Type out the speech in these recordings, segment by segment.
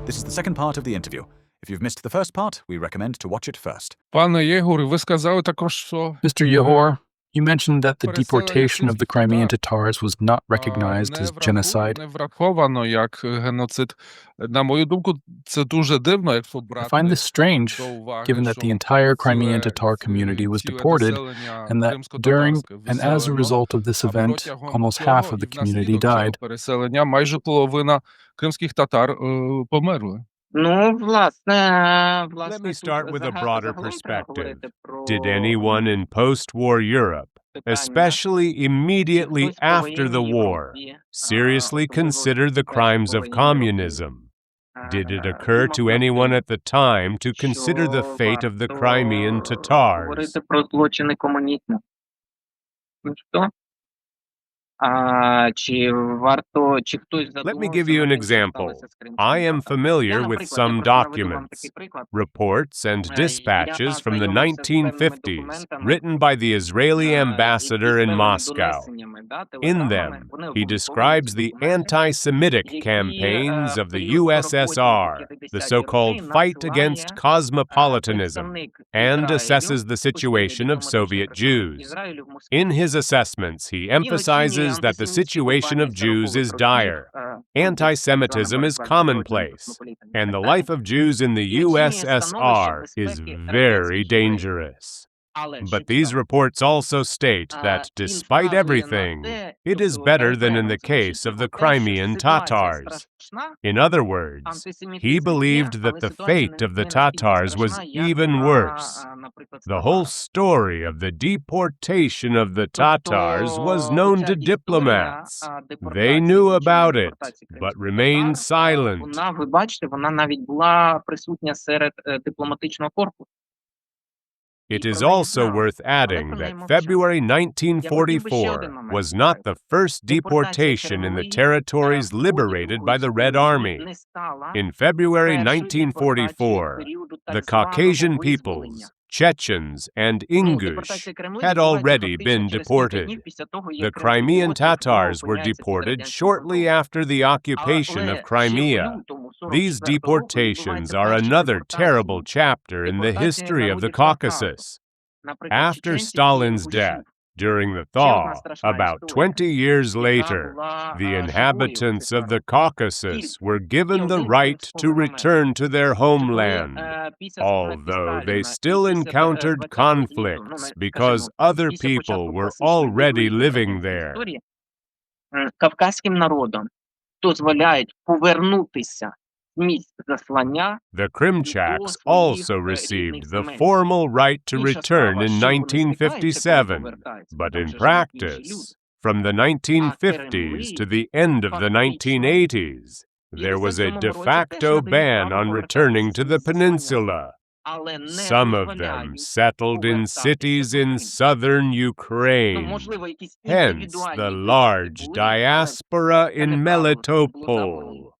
This is the second part of the interview. If you've missed the first part, we recommend to watch it first. Пане Єгоре, ви сказали також, що Mr. Yehor, you mentioned that the deportation of the Crimean Tatars was not recognized as genocide. не враховано як геноцид. На мою думку, це дуже дивно, якщо I брати find this strange, до уваги, given that що the entire Crimean ціле- Tatar community was ціле deported, населення and that during кримськотатарське and as a виселено, result of this а event, протягом almost цього half of і the community внаслідок цього died. переселення майже половина кримських татар померли. Let me start with a broader perspective. Did anyone in post-war Europe, especially immediately after the war, seriously consider the crimes of communism? Did it occur to anyone at the time to consider the fate of the Crimean Tatars? Let me give you an example. I am familiar with some documents, reports and dispatches from the 1950s written by the Israeli ambassador in Moscow. In them, he describes the anti-Semitic campaigns of the USSR, the so-called fight against cosmopolitanism, and assesses the situation of Soviet Jews. In his assessments, he emphasizes that the situation of Jews is dire, anti-Semitism is commonplace, and the life of Jews in the USSR is very dangerous. But these reports also state that, despite everything, it is better than in the case of the Crimean Tatars. In other words, he believed that the fate of the Tatars was even worse. The whole story of the deportation of the Tatars was known to diplomats. They knew about it, but remained silent. It is also worth adding that February 1944 was not the first deportation in the territories liberated by the Red Army. In February 1944, the Caucasian peoples, Chechens and Ingush, had already been deported. The Crimean Tatars were deported shortly after the occupation of Crimea. These deportations are another terrible chapter in the history of the Caucasus. After Stalin's death, during the thaw, about 20 years later, the inhabitants of the Caucasus were given the right to return to their homeland, although they still encountered conflicts because other people were already living there. The Krimchaks also received the formal right to return in 1957, but in practice, from the 1950s to the end of the 1980s, there was a de facto ban on returning to the peninsula. Some of them settled in cities in southern Ukraine, hence the large diaspora in Melitopol.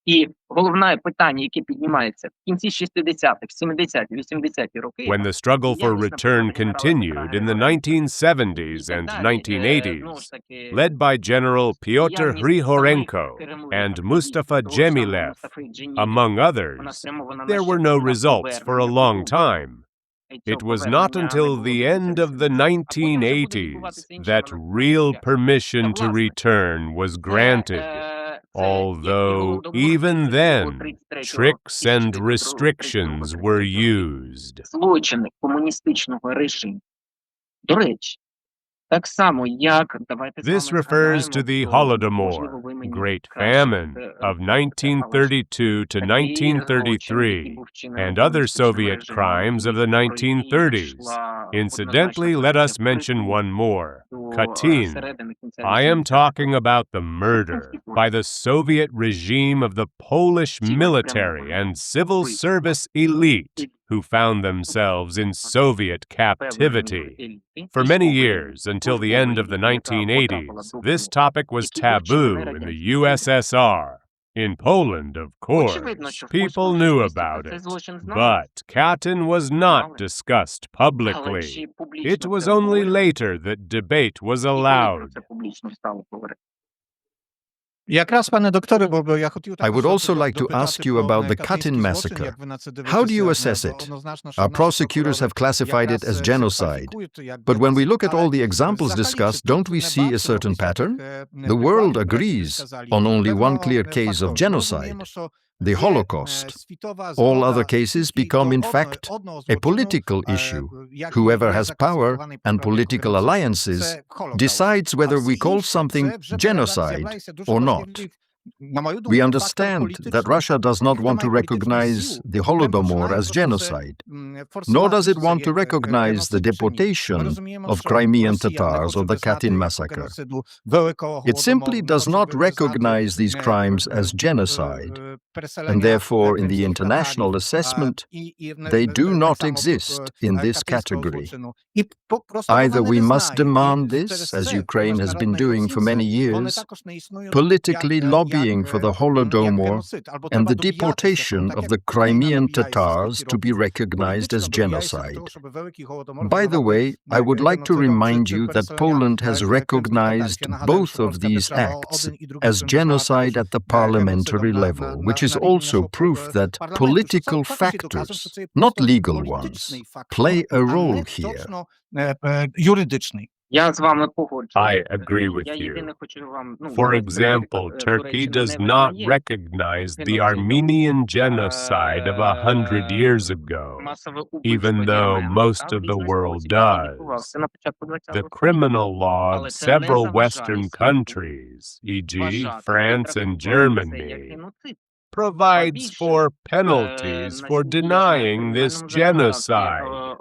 І головне питання, яке піднімається в кінці 60-х, 70-ті, 80-ті роки. When the struggle for return continued in the 1970s and 1980s, led by General Pyotr Hryhorenko and Mustafa Dzhemilev, among others, there were no results for a long time. It was not until the end of the 1980s that real permission to return was granted. Although, even then, tricks and restrictions were used. Злочини комуністичного режиму. До речі, так само, як... This refers to the Holodomor, Great Famine of 1932 to 1933, and other Soviet crimes of the 1930s. Incidentally, let us mention one more, Katyn. I am talking about the murder by the Soviet regime of the Polish military and civil service elite who found themselves in Soviet captivity. For many years, until the end of the 1980s, this topic was taboo in the USSR. In Poland, of course, people knew about it, but Katyn was not discussed publicly. It was only later that debate was allowed. I would also like to ask you about the Katyn Massacre. How do you assess it? Our prosecutors have classified it as genocide. But when we look at all the examples discussed, don't we see a certain pattern? The world agrees on only one clear case of genocide, the Holocaust. All other cases become, in fact, a political issue. Whoever has power and political alliances decides whether we call something genocide or not. We understand that Russia does not want to recognize the Holodomor as genocide, nor does it want to recognize the deportation of Crimean Tatars or the Katyn Massacre. It simply does not recognize these crimes as genocide, and therefore, in the international assessment, they do not exist in this category. Either we must demand this, as Ukraine has been doing for many years, politically lobbying for the Holodomor and the deportation of the Crimean Tatars to be recognized as genocide. By the way, I would like to remind you that Poland has recognized both of these acts as genocide at the parliamentary level, which is also proof that political factors, not legal ones, play a role here. I agree with you. For example, Turkey does not recognize the Armenian genocide of 100 years ago, even though most of the world does. The criminal law of several Western countries, e.g., France and Germany, provides for penalties for denying this genocide.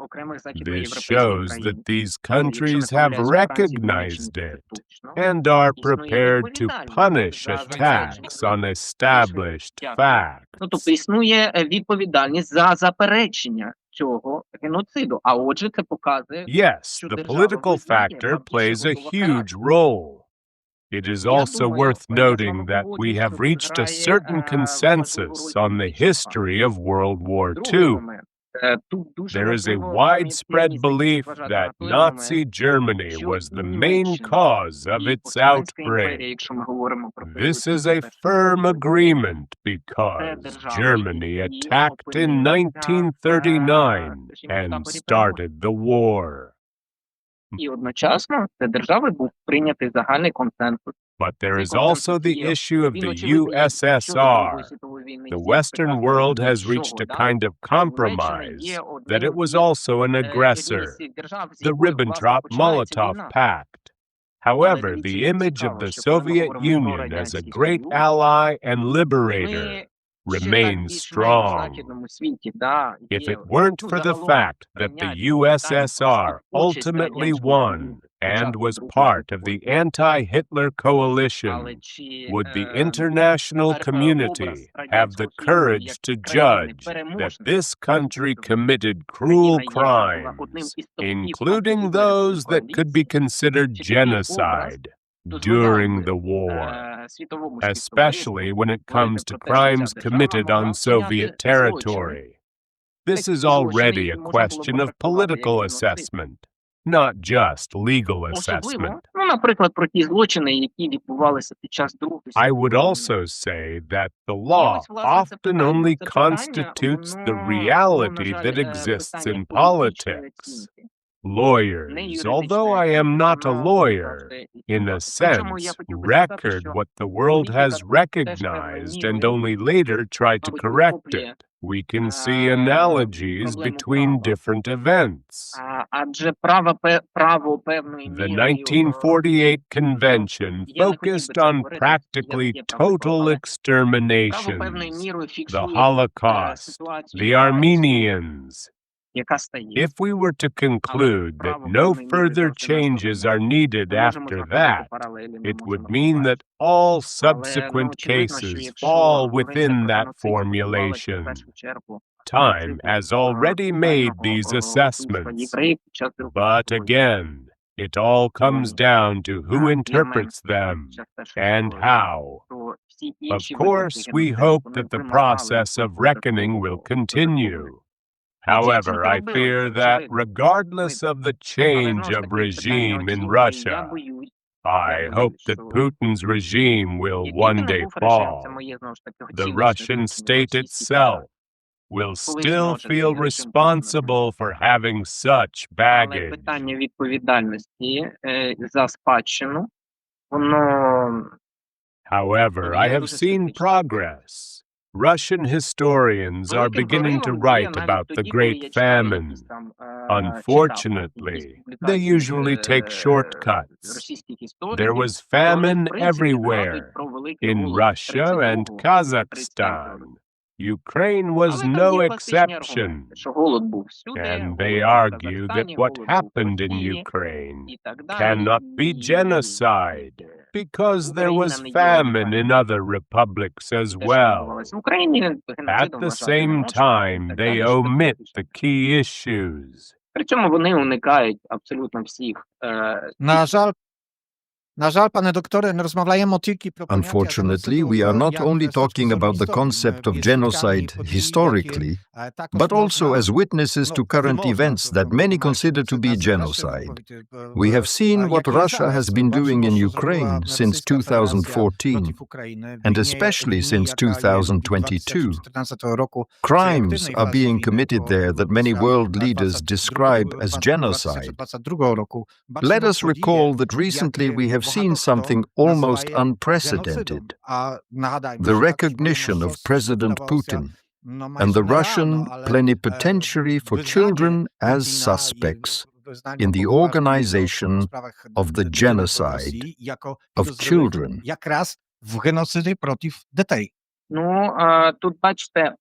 This shows that these countries have recognized it and are prepared to punish attacks on established facts. Тобто існує відповідальність за заперечення цього геноциду. А отже, це показує, Yes, the political factor plays a huge role. It is also worth noting that we have reached a certain consensus on the history of World War II. There is a widespread belief that Nazi Germany was the main cause of its outbreak. This is a firm agreement because Germany attacked in 1939 and started the war. І одночасно для держави був прийнятий загальний консенсус. But there is also the issue of the USSR. The Western world has reached a kind of compromise that it was also an aggressor, the Ribbentrop-Molotov Pact. However, the image of the Soviet Union as a great ally and liberator remains strong. If it weren't for the fact that the USSR ultimately won and was part of the anti-Hitler coalition, would the international community have the courage to judge that this country committed cruel crimes, including those that could be considered genocide, during the war, especially when it comes to crimes committed on Soviet territory? This is already a question of political assessment, not just legal assessment. I would also say that the law often only constitutes the reality that exists in politics. Lawyers, although I am not a lawyer, in a sense, record what the world has recognized and only later try to correct it. We can see analogies between different events. The 1948 convention focused on practically total exterminations, the Holocaust, the Armenians. If we were to conclude that no further changes are needed after that, it would mean that all subsequent cases fall within that formulation. Time has already made these assessments, but again, it all comes down to who interprets them and how. Of course, we hope that the process of reckoning will continue. However, I fear that regardless of the change of regime in Russia, I hope that Putin's regime will Який one би не day був режим, це fall. моє, знову ж таки, The оціночне Russian визначення, state російський терор. itself will Коли still зможе feel цей режим Путіна responsible for having such Але baggage. питання відповідальності за спадщину, воно However, I have seen progress. Russian historians are великим beginning to проривом є write навіть about the тоді, коли я Great читаю Famine. якісь там, читав Unfortunately, якісь they публікації usually take shortcuts. російських There істориків, was то вони, famine в принципі, everywhere, згадують про великий in голод Russia and 32-го, 33-го Kazakhstan. року. Ukraine was Але там no є класичні exception, аргументи, що голод був всюди, and they голод був в argue that Казахстані, what голод був в happened in Росії Ukraine і так далі. cannot be genocide because there was famine in other republics as Те, що well. відбувалося в Україні, At геноцидом the вважати не same можна, і time, так they далі, що omit таке the key issues. Причому вони уникають абсолютно всіх На жаль, пане докторе, не розмовляємо тільки про поняття Unfortunately, геноциду, we are not як only з точки talking зору about the історії, concept of є genocide спеціальні події, historically, які, також but also можна, as witnesses to current можна events that many consider to be genocide. We have seen what Russia has been doing in Ukraine since 2014, and especially since 2022. Crimes are being committed there that many world leaders describe as genocide. Let us recall that recently we have seen something almost unprecedented: the recognition of President Putin and the Russian plenipotentiary for children as suspects in the organization of the genocide of children. в геноциді проти дітей. Ну, тут бачите,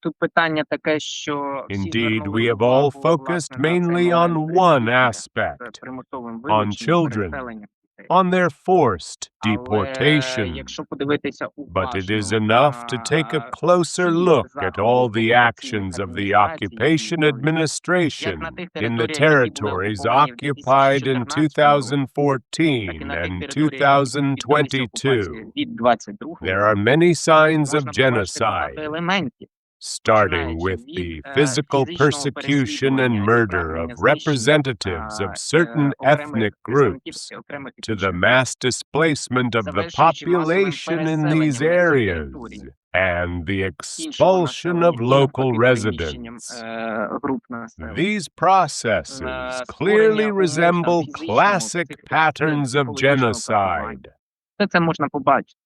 тут питання таке, що всі Indeed, звернули we have all увагу, focused власне, на цей mainly on момент one присутнє aspect, з примусовим on вилученням, children, переселенням дітей. on their forced Але deportation. якщо подивитися But it is уважно enough to take a closer ті look at заходи all the окупаційних actions of the адміністрацій, occupation як administration на тих in the територіях, які були territories окуповані в occupied in 2014 році, так 2014 і на тих and територіях, які піддалися окупації 2022. від 22 There are many signs of можна побачити багато genocide, елементів, starting починаючи with the від physical фізичного persecution and переслідування і murder of прагнення знищення representatives of certain окремих ethnic представників groups окремих to the етнічних mass displacement of the завершуючи масовим population in these переселенням цих areas територій, and the іншого expulsion населення of і local навпаки переміщенням residents. груп населення. These processes clearly Створення умов там resemble фізичного, classic patterns of психологічного genocide. катування. Все це можна побачити.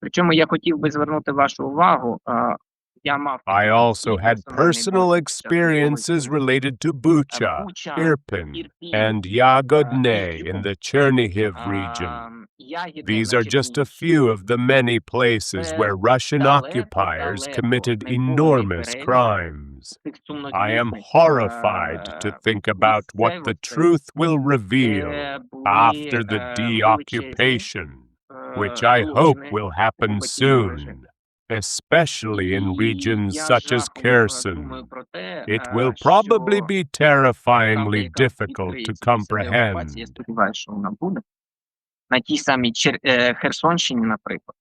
Причому я хотів би звернути вашу увагу, я мав I also had personal досвід experiences related to Bucha, Буча, Irpin, Ірпінь, and Yagodne Ірпінь. in the Chernihiv region. Ягідне, These are значить, just a few of the many places where Russian occupiers committed enormous crimes. тих I сумнозвісних, am horrified to think about what the truth will reveal де були, after the величезні, deoccupation, which I hope злочини will happen окупаційного soon, режиму. especially in І regions я such as жахом, Kherson. думаю про те, It will що probably be правда, terrifyingly яка difficult to відкриється після деокупації, comprehend. я сподіваюся, що вона буде. На тій самій Херсонщині, наприклад,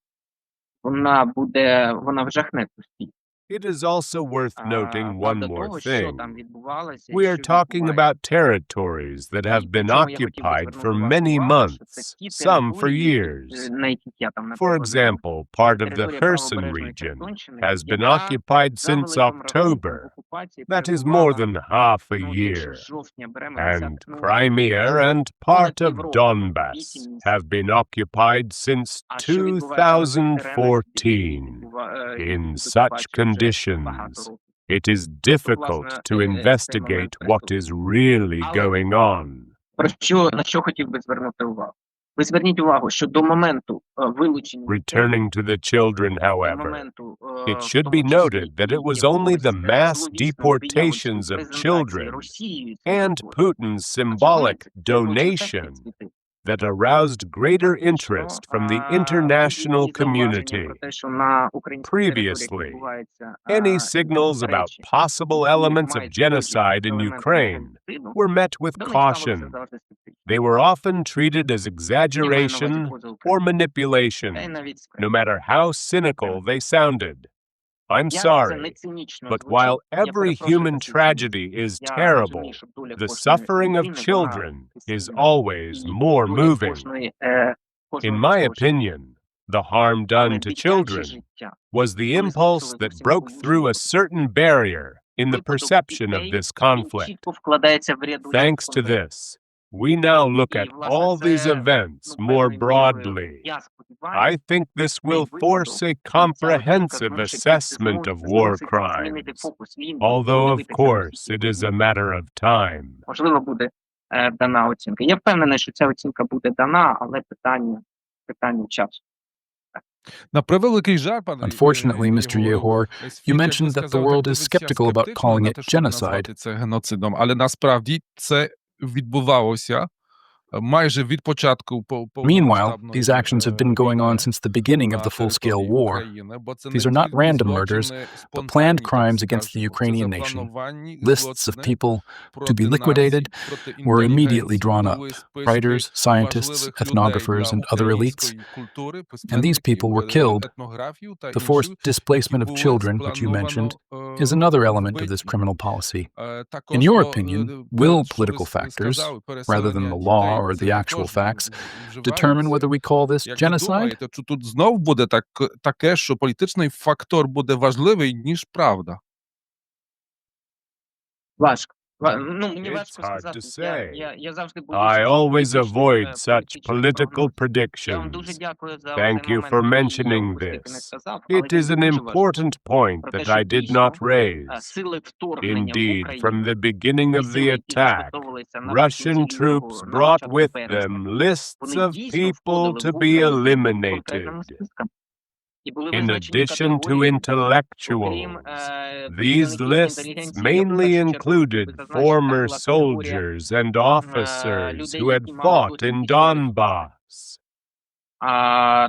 вона вжахне суспільство. It is also worth noting one Правда more того, що thing. там відбувалося, We are що talking відбувається. about territories that have been Причому я хотів би occupied звернути for вашу many увагу, що це months, ті some for території, years. на яких я там, For наприклад, жив. example, part of the Територія Kherson правобережної region Херсонщини, has been яка occupied за since великим рахунком October. окупації That is перебувала more than half a ну, year. більше жовтня беремо And 10, ну, Crimea and part of Donbass have been occupied since а що відбувається на цих теренах, 2014. які In тут such бачать вже conditions, багато років. it is difficult to investigate what is really going on. На що хотів би звернути увагу? Ви зверніть увагу, що до моменту вилучення Returning to the children, до however, моменту, it в should тому be числі noted that it was only the якогось, mass зловісного deportations диявольської of презентації children Росією and цього Putin's А symbolic чого це donation світить? that aroused greater interest from the international community. Previously, any signals about possible elements of genocide in Ukraine were met with caution. They were often treated as exaggeration or manipulation, no matter how cynical they sounded. I'm Як це не sorry, цинічно but звучить, while я every перепрошую human за цинізм. tragedy is Я terrible, розумію, що доля the кожної suffering of людини, вона children is сильна, always і more доля moving. кожної, In кожного my людського життя. opinion, the harm Але done to дитяче children життя, was the коли impulse знищили that зовсім broke по-іншому through a робити. certain barrier in the Випадок perception of дітей, this він conflict. чітко вкладається в ряду Thanks to this, we now look І, at власне, all these це, events ну, more певною мірою, broadly. я сподіваюся, I think this цей will force випадок a і ця оцінка comprehensive змусить assessment of war змусить змінити crimes, фокус. Він although, of подивитися на course, всі it ці is a події. matter of time. Можливо, буде дана оцінка. Я впевнений, що ця оцінка буде дана, але питання часу. На превеликий жаль, пане Unfortunately, Mr. Єгоре, Yehor, you mentioned that the world is skeptical about calling it genocide. Це геноцидом, але насправді це відбувалося майже від початку Meanwhile, these actions have been going on since the beginning of the full-scale war. These are not random murders, but planned crimes against the Ukrainian nation. Lists of people to be liquidated were immediately drawn up: writers, scientists, ethnographers, and other elites. And these people were killed. The forced displacement of children, which you mentioned, is another element of this criminal policy. In your opinion, will political factors, rather than the law or the actual facts, determine whether we call this Як ви genocide? думаєте, чи тут знов буде таке, що політичний фактор буде важливий, ніж правда? Важко. Ну, мені It's важко hard сказати. to say. Я завжди боюся I always політичних, avoid such політичних political прогноз. Я вам дуже predictions. дякую за Thank цей you момент, for який я mentioning оскільки не this. сказав, але It він is an дуже важливий. important point Про те, that що I did дійсно, not raise. сили вторгнення в Indeed, Україну, from the beginning of the сили, які attack, розташовувалися на Russian наприкінці troops лютого, на brought початку with березня, them lists вони of дійсно people входили to в be Україну eliminated. конкретними списками. І були In визначені addition to категорії, окрім intellectuals, these представників lists інтелігенції, є в mainly першу чергу included зазначена там former була категорія soldiers and officers людей, who had які мали fought досвід in військової Donbass.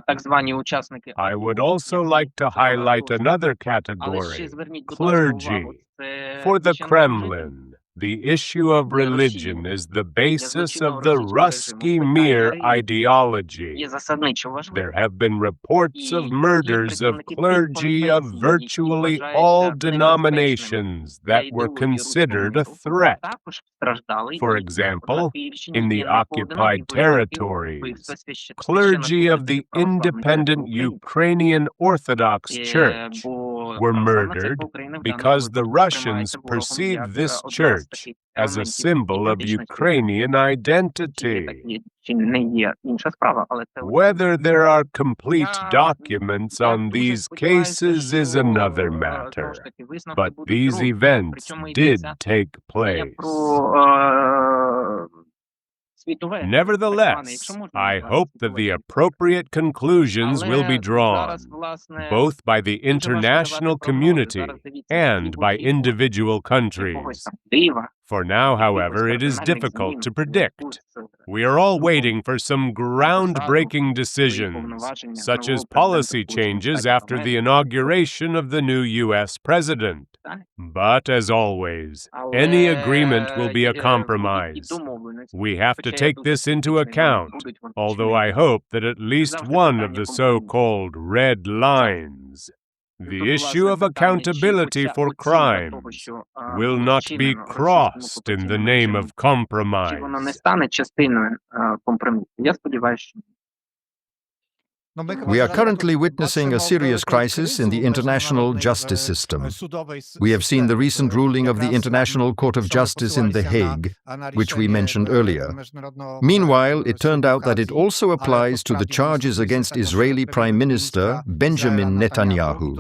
так звані учасники I would АТО, also які like to працювали highlight атошниками. another Але ще category, зверніть, будь ласка, увагу, clergy. це For the священнослужителі Kremlin, the issue of для religion Росії, is the для basis злочинного of the російського Ruski режиму Mir питання релігії ideology. є засадничо There важливим. have been reports of І є murders of представники тих clergy of конфесій, які virtually all вважаються небезпечними denominations для that were ідеології considered a руського миру, threat. також страждали For і example, на Київщині, in the і на occupied поодиноких випадків territories, вбивства clergy of the священнослужителів православної церкви independent України. Ukrainian Orthodox Church Бо were православна murdered церква України в даному because the випадку Russians сприймається ворогом perceived як this одна з church таких as a елементів symbol of ідентичності. Ukrainian Чи є identity. такі, чи не є, інша справа, але це Whether there are complete Я- documents я on дуже these сподіваюся, cases is що, another знову matter. ж таки, висновки But будуть these зроблені. events Причому did йдеться take не place. про світове так зване, Nevertheless, якщо можна I назвати hope that світове. the appropriate conclusions will be Але drawn, зараз, власне, both by the дуже важко international давати прогнози. community Зараз дивіться and by відгуки individual якогось countries. там дива, For now, however, it is кардинальних difficult змін to у predict. зв'язку з We are all waiting for some groundbreaking свої decisions, повноваження such as нового policy президента Сполучених changes Штатів after the Америки. inauguration of the new U.S. president. Далі. But as always, Але, any agreement will be a будь-які compromise. домовленості, We have to хоча я take дуже this into скептичний, account, будуть вони although чинені. I hope that at least Завжди one of питання the компромісу. so-called red lines, the Тут, issue власне, of питання, чи accountability оця for оцінка того, crimes, що, will було not be вчинено російським crossed in the окупаційним name режимом, of чи воно не compromise. стане частиною компромісу. Я сподіваюся, що ні. We are currently witnessing a serious crisis in the international justice system. We have seen the recent ruling of the International Court of Justice in The Hague, which we mentioned earlier. Meanwhile, it turned out that it also applies to the charges against Israeli Prime Minister Benjamin Netanyahu.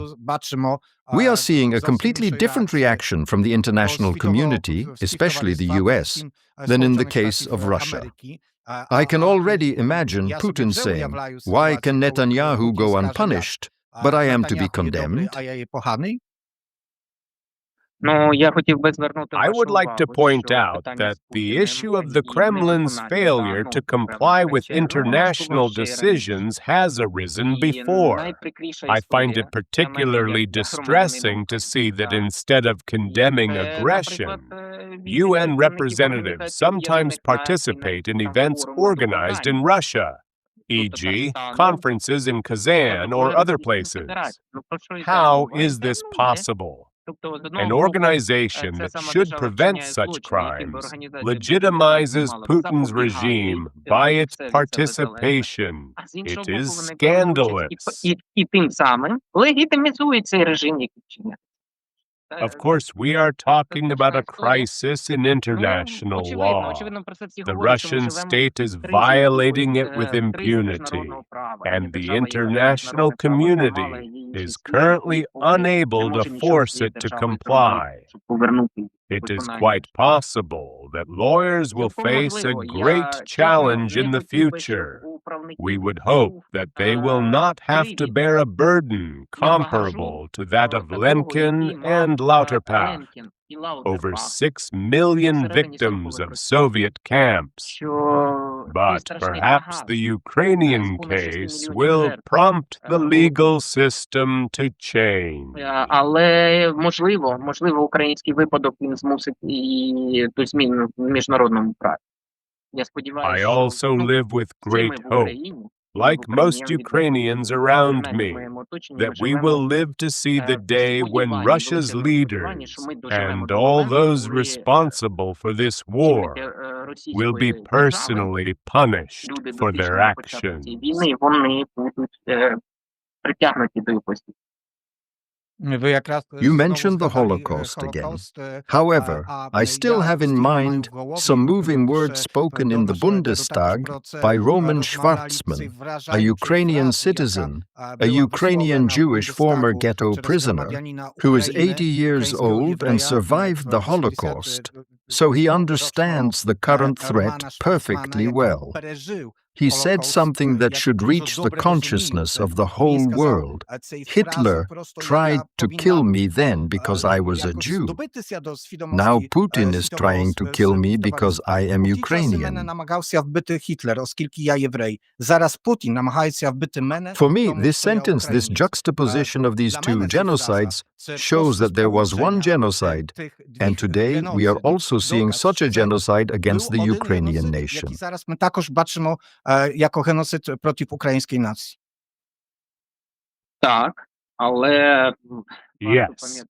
We are seeing a completely different reaction from the international community, especially the US, than in the case of Russia. I can already imagine Putin saying, "Why can Netanyahu go unpunished, but I am to be condemned?" Ну, я хотів би звернути I вашу would like to увагу, point що out питання that з the Путіним issue of і the Kremlin's невиконання failure to даного comply with певних речей, воно international було ще й раніше. decisions has arisen І before. найприкріша I find історія it для particularly мене, як для distressing громадянина to see that України, instead of condemning це, aggression, наприклад, UN представники representatives Організації sometimes Об'єднаних Націй participate in на events форумах organized in виконання. Russia. e.g., conferences in Kazan or other places. How is this possible? An organization that should prevent such crimes legitimizes Putin's regime by its participation. It is scandalous. І тим самим легітимізує цей режим, який чинять. Of course, we are talking about a crisis in international law. The Russian state is violating it with impunity, and the international community is currently unable to force it to comply. It is quite possible that lawyers will face a great challenge in the future. We would hope that they will not have to bear a burden comparable to that of Lenkin and Lauterpacht, over 6 million victims of Soviet camps. But perhaps the Ukrainian case will prompt the legal system to change. Але можливо, український випадок він змусить і ту зміну в міжнародному праві. Я I сподіваюся, also live with great hope, like most Ukrainians around me, that we will live to see the day when Russia's leaders and all those responsible for this war will be personally punished for their actions. війни вони будуть притягнуті до відповідальності. You mentioned the Holocaust again. However, I still have in mind some moving words spoken in the Bundestag by Roman Schwarzman, a Ukrainian citizen, a Ukrainian Jewish former ghetto prisoner, who is 80 years old and survived the Holocaust, so he understands the current threat perfectly well. He said something that should reach the consciousness of the whole world. Hitler tried to kill me then because I was a Jew. Now Putin is trying to kill me because I am Ukrainian. For me, this sentence, this juxtaposition of these two genocides, shows that there was one genocide, and today we are also seeing such a genocide against the Ukrainian nation. Jako genocyd przeciw ukraińskiej nacji. Так, але Yes,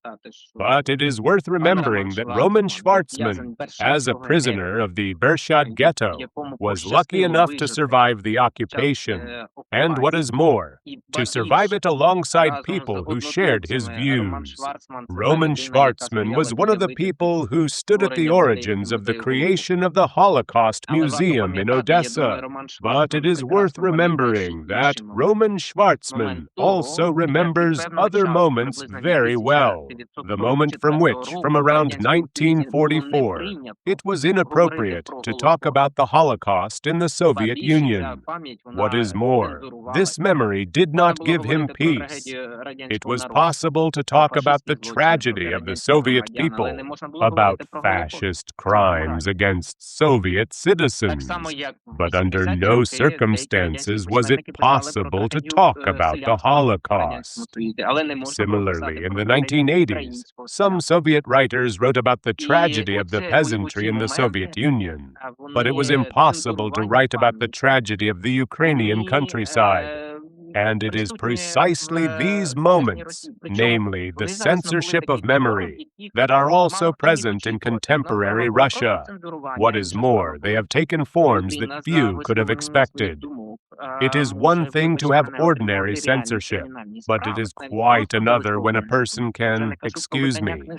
but it is worth remembering that Roman Schwarzman, as a prisoner of the Bershad ghetto, was lucky enough to survive the occupation, and what is more, to survive it alongside people who shared his views. Roman Schwarzman was one of the people who stood at the origins of the creation of the Holocaust Museum in Odessa, but it is worth remembering that Roman Schwarzman also remembers other moments very well. The moment from which, from around 1944, it was inappropriate to talk about the Holocaust in the Soviet Union. What is more, this memory did not give him peace. It was possible to talk about the tragedy of the Soviet people, about fascist crimes against Soviet citizens, but under no circumstances was it possible to talk about the Holocaust. Similarly, in the 1980s, some Soviet writers wrote about the tragedy of the peasantry in the Soviet Union, but it was impossible to write about the tragedy of the Ukrainian countryside. And it is precisely these moments, namely the censorship of memory, that are also present in contemporary Russia. What is more, they have taken forms that few could have expected. It is one thing to have ordinary censorship, but it is quite another when a person can,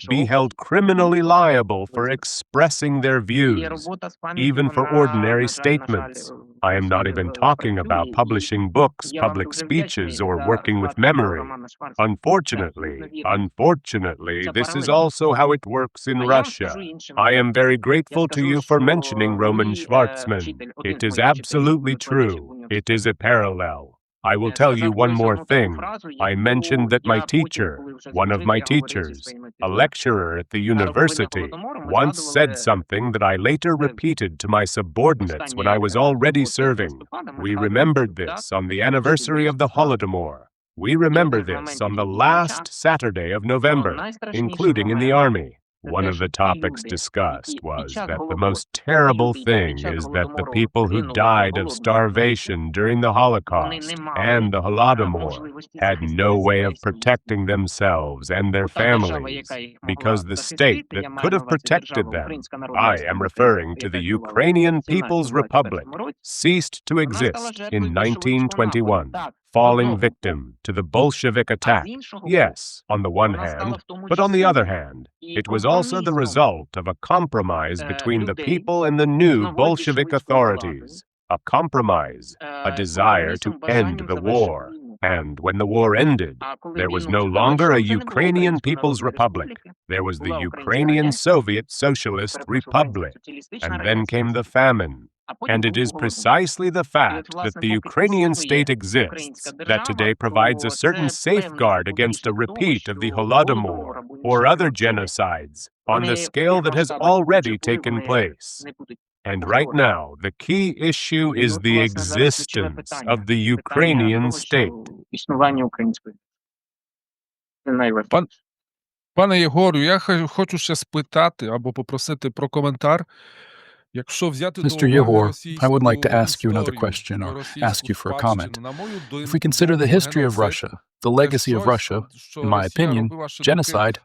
be held criminally liable for expressing their views, even for ordinary statements. I am not even talking about publishing books, public speeches, or working with memory. Unfortunately, this is also how it works in Russia. I am very grateful to you for mentioning Roman Schwarzman. It is absolutely true. It is a parallel. I will tell you one more thing. I mentioned that my teacher, one of my teachers, a lecturer at the university, once said something that I later repeated to my subordinates when I was already serving. We remembered this on the anniversary of the Holodomor. We remember this on the last Saturday of November, including in the army. One of the topics discussed was that the most terrible thing is that the people who died of starvation during the Holocaust and the Holodomor had no way of protecting themselves and their families because the state that could have protected them, I am referring to the Ukrainian People's Republic, ceased to exist in 1921, falling victim to the Bolshevik attack. Yes, on the one hand, but on the other hand, it was also the result of a compromise between the people and the new Bolshevik authorities. A compromise, a desire to end the war. And when the war ended, there was no longer a Ukrainian People's Republic. There was the Ukrainian Soviet Socialist Republic. And then came the famine. And it is precisely the fact that the Ukrainian state exists that today provides a certain safeguard against a repeat of the Holodomor or other genocides on the scale that has already taken place. And right now, the key issue is the existence of the Ukrainian state. Пане Єгору, я хочу ще спитати або попросити про коментар. Mr. Yehor, I would like to ask you another question or ask you for a comment. If we consider the history of Russia, the legacy of Russia, in my opinion, genocide,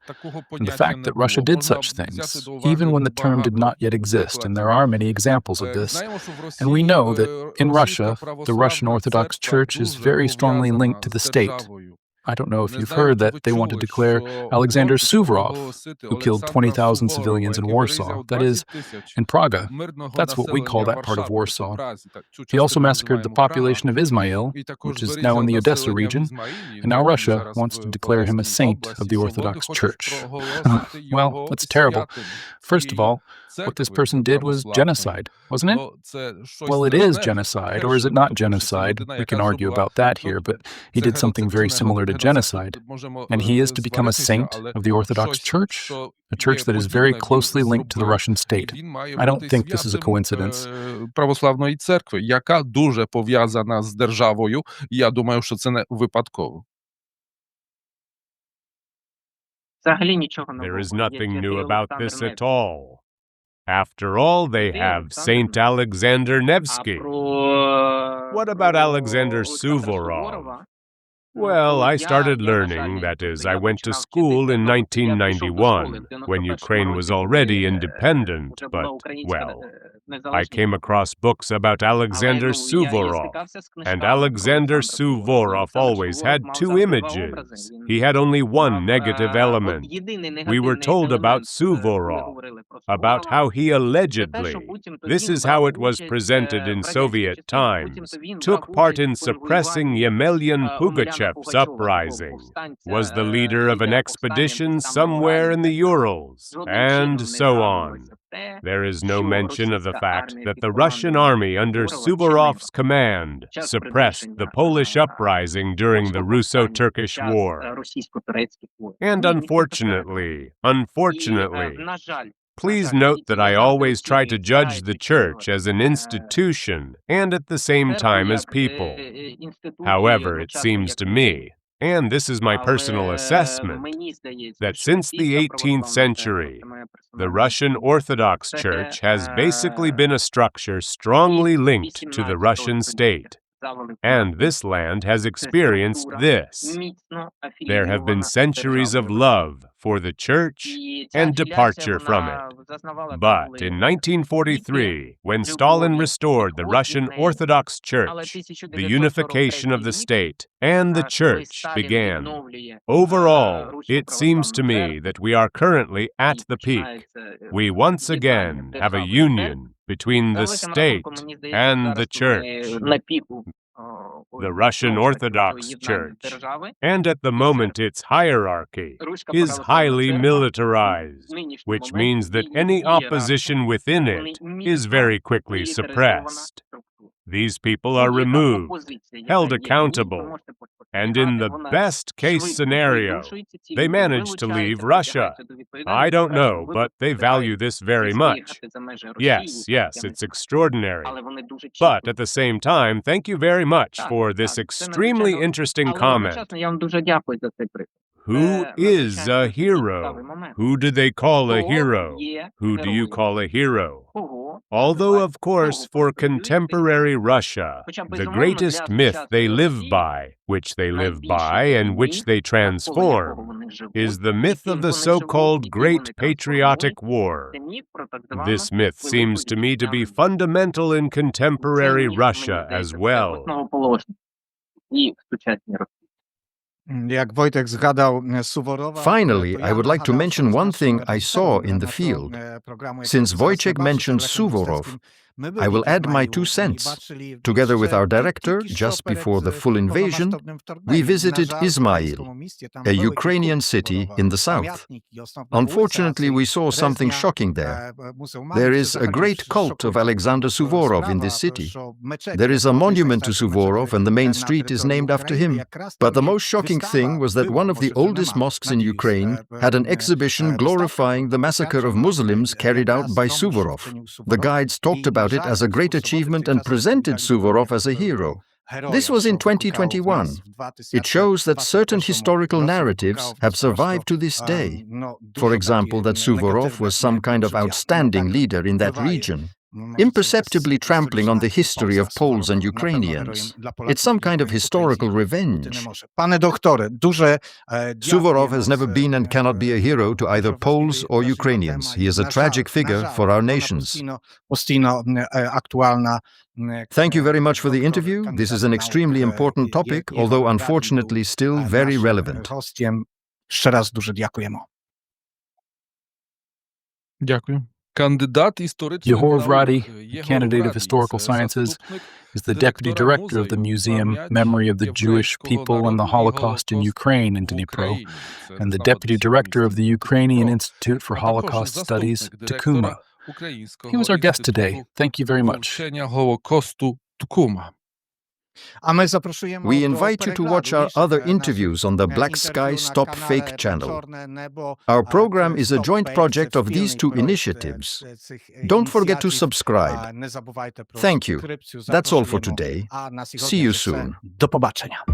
and the fact that Russia did such things, even when the term did not yet exist, and there are many examples of this, and we know that in Russia, the Russian Orthodox Church is very strongly linked to the state. I don't know if you've heard that they want to declare Alexander Suvorov, who killed 20,000 civilians in Warsaw, that is, in Praga. That's what we call that part of Warsaw. He also massacred the population of Izmail, which is now in the Odessa region, and now Russia wants to declare him a saint of the Orthodox Church. Well, that's terrible. First of all, what this person did was genocide, wasn't it? Well, it is genocide, or is it not genocide? We can argue about that here, but he did something very similar to genocide. And he is to become a saint of the Orthodox Church, a church that is very closely linked to the Russian state. I don't think this is a coincidence. Православної церкви, яка дуже пов'язана з державою, я думаю, що це не випадково. There is nothing new about this at all. After all, they have Saint Alexander Nevsky. What about Alexander Suvorov? Well, I started learning, that is, I went to school in 1991, when Ukraine was already independent, but, well, I came across books about Alexander Suvorov, and Alexander Suvorov always had two images. He had only one negative element. We were told about Suvorov, about how he allegedly, this is how it was presented in Soviet times, took part in suppressing Yemelyan Pugachev's uprising, was the leader of an expedition somewhere in the Urals, and so on. There is no mention of the fact that the Russian army under Suvorov's command suppressed the Polish uprising during the Russo-Turkish War. And unfortunately, please note that I always try to judge the Church as an institution and at the same time as people. However, it seems to me, and this is my personal assessment, that since the 18th century, the Russian Orthodox Church has basically been a structure strongly linked to the Russian state. And this land has experienced this. There have been centuries of love for the Church and departure from it. But in 1943, when Stalin restored the Russian Orthodox Church, the unification of the state and the Church began. Overall, it seems to me that we are currently at the peak. We once again have a union between the state and the Church, the Russian Orthodox Church, and at the moment its hierarchy is highly militarized, which means that any opposition within it is very quickly suppressed. These people are removed, held accountable, and in the best-case scenario, they manage to leave Russia. I don't know, but they value this very much. Yes, it's extraordinary. But at the same time, thank you very much for this extremely interesting comment. Who is a hero? Who do they call a hero? Who do you call a hero? Although, of course, for contemporary Russia, the greatest myth they live by, which they live by and which they transform, is the myth of the so-called Great Patriotic War. This myth seems to me to be fundamental in contemporary Russia as well. Finally, I would like to mention one thing I saw in the field. Since Wojciech mentioned Suvorov, I will add my 2 cents. Together with our director, just before the full invasion, we visited Izmail, a Ukrainian city in the south. Unfortunately, we saw something shocking there. There is a great cult of Alexander Suvorov in this city. There is a monument to Suvorov and the main street is named after him. But the most shocking thing was that one of the oldest mosques in Ukraine had an exhibition glorifying the massacre of Muslims carried out by Suvorov. The guides talked about it as a great achievement and presented Suvorov as a hero. This was in 2021. It shows that certain historical narratives have survived to this day. For example, that Suvorov was some kind of outstanding leader in that region, imperceptibly trampling on the history of Poles and Ukrainians. It's some kind of historical revenge. Suvorov has never been and cannot be a hero to either Poles or Ukrainians. He is a tragic figure for our nations. Thank you very much for the interview. This is an extremely important topic, although unfortunately still very relevant. Дякую. Yehor Vradii, candidate of historical sciences, is the deputy director of the Museum Memory of the Jewish People and the Holocaust in Ukraine in Dnipro, and the deputy director of the Ukrainian Institute for Holocaust Studies, Takuma. He was our guest today. Thank you very much. We invite you to watch our other interviews on the Black Sky Stop Fake channel. Our program is a joint project of these 2 initiatives. Don't forget to subscribe. Thank you. That's all for today. See you soon. Do pobaczenia.